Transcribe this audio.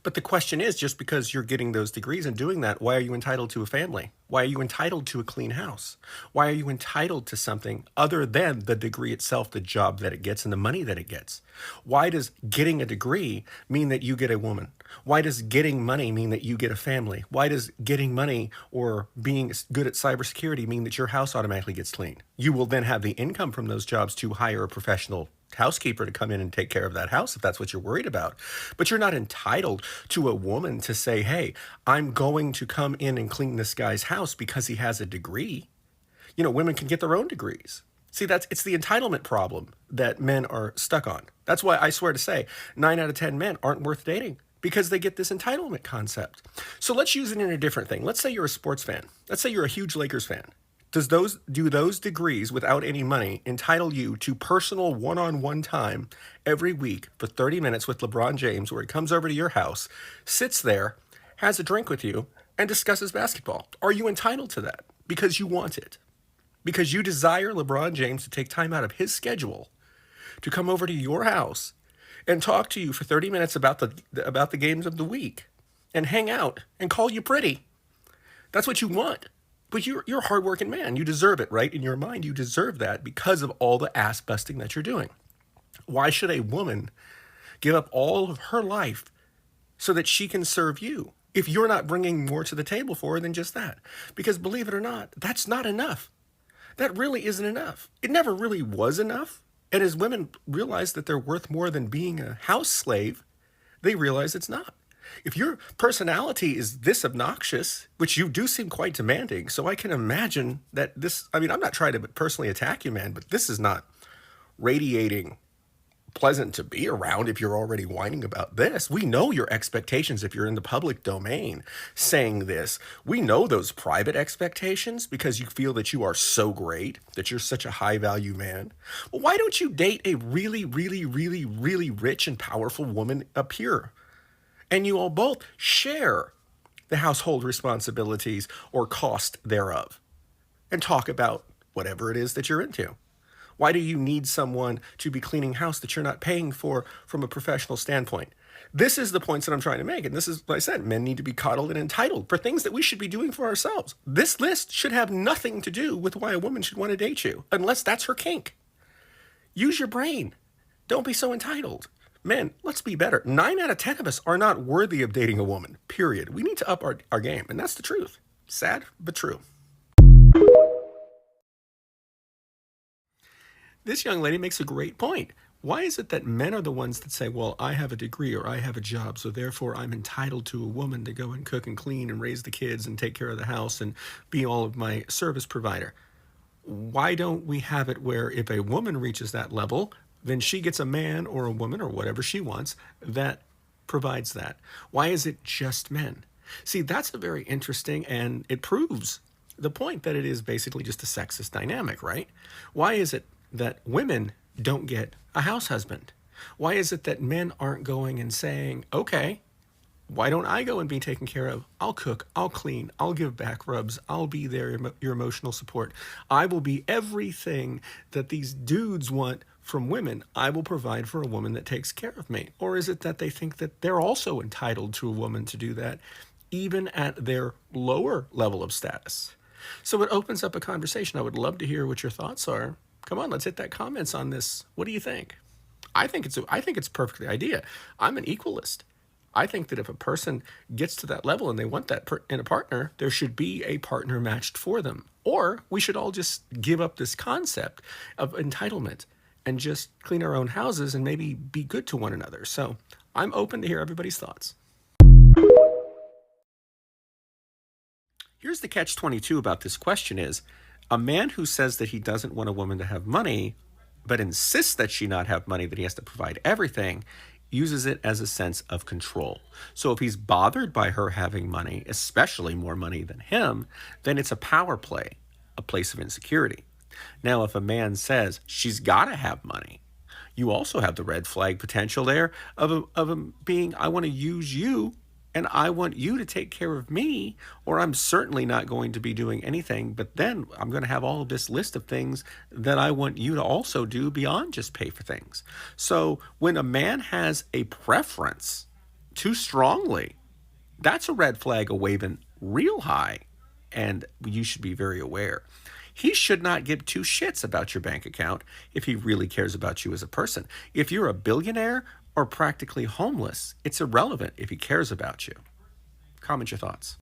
But the question is, just because you're getting those degrees and doing that, why are you entitled to a family? Why are you entitled to a clean house? Why are you entitled to something other than the degree itself, the job that it gets, and the money that it gets? Why does getting a degree mean that you get a woman? Why does getting money mean that you get a family? Why does getting money or being good at cybersecurity mean that your house automatically gets clean? You will then have the income from those jobs to hire a professional housekeeper to come in and take care of that house if that's what you're worried about. But you're not entitled to a woman to say, hey, I'm going to come in and clean this guy's house because he has a degree. You know, women can get their own degrees. See, it's the entitlement problem that men are stuck on. That's why I swear to say 9 out of 10 men aren't worth dating, because they get this entitlement concept. So let's use it in a different thing. Let's say you're a sports fan. Let's say you're a huge Lakers fan. Do those degrees without any money entitle you to personal one-on-one time every week for 30 minutes with LeBron James, where he comes over to your house, sits there, has a drink with you, and discusses basketball? Are you entitled to that because you want it? Because you desire LeBron James to take time out of his schedule to come over to your house and talk to you for 30 minutes about the games of the week and hang out and call you pretty? That's what you want. But you're a hardworking man. You deserve it, right? In your mind, you deserve that because of all the ass busting that you're doing. Why should a woman give up all of her life so that she can serve you if you're not bringing more to the table for her than just that? Because believe it or not, that's not enough. That really isn't enough. It never really was enough. And as women realize that they're worth more than being a house slave, they realize it's not. If your personality is this obnoxious, which you do seem quite demanding, so I can imagine that I'm not trying to personally attack you, man, but this is not radiating pleasant to be around if you're already whining about this. We know your expectations if you're in the public domain saying this. We know those private expectations because you feel that you are so great, that you're such a high value man. Well, why don't you date a really, really, really, really rich and powerful woman up here? And you all both share the household responsibilities or cost thereof and talk about whatever it is that you're into. Why do you need someone to be cleaning house that you're not paying for from a professional standpoint? This is the points that I'm trying to make. And this is what I said, men need to be coddled and entitled for things that we should be doing for ourselves. This list should have nothing to do with why a woman should want to date you, unless that's her kink. Use your brain. Don't be so entitled. Men, let's be better. 9 out of 10 of us are not worthy of dating a woman, period. We need to up our game, and that's the truth. Sad, but true. This young lady makes a great point. Why is it that men are the ones that say, well, I have a degree or I have a job, so therefore I'm entitled to a woman to go and cook and clean and raise the kids and take care of the house and be all of my service provider? Why don't we have it where if a woman reaches that level, then she gets a man or a woman or whatever she wants that provides that? Why is it just men? See, that's a very interesting, and it proves the point that it is basically just a sexist dynamic, right? Why is it that women don't get a house husband? Why is it that men aren't going and saying, okay, why don't I go and be taken care of? I'll cook, I'll clean, I'll give back rubs, I'll be there, your emotional support. I will be everything that these dudes want from women. I will provide for a woman that takes care of me. Or is it that they think that they're also entitled to a woman to do that, even at their lower level of status? So it opens up a conversation. I would love to hear what your thoughts are. Come on, let's hit that comments on this. What do you think? I think it's a perfect idea. I'm an equalist. I think that if a person gets to that level and they want that in a partner, there should be a partner matched for them. Or we should all just give up this concept of entitlement and just clean our own houses and maybe be good to one another. So I'm open to hear everybody's thoughts. Here's the catch-22 about this question is, a man who says that he doesn't want a woman to have money, but insists that she not have money, that he has to provide everything, uses it as a sense of control. So if he's bothered by her having money, especially more money than him, then it's a power play, a place of insecurity. Now, if a man says she's got to have money, you also have the red flag potential there of him being, I want to use you and I want you to take care of me, or I'm certainly not going to be doing anything, but then I'm going to have all of this list of things that I want you to also do beyond just pay for things. So when a man has a preference too strongly, that's a red flag waving real high, and you should be very aware. He should not give two shits about your bank account if he really cares about you as a person. If you're a billionaire or practically homeless, it's irrelevant if he cares about you. Comment your thoughts.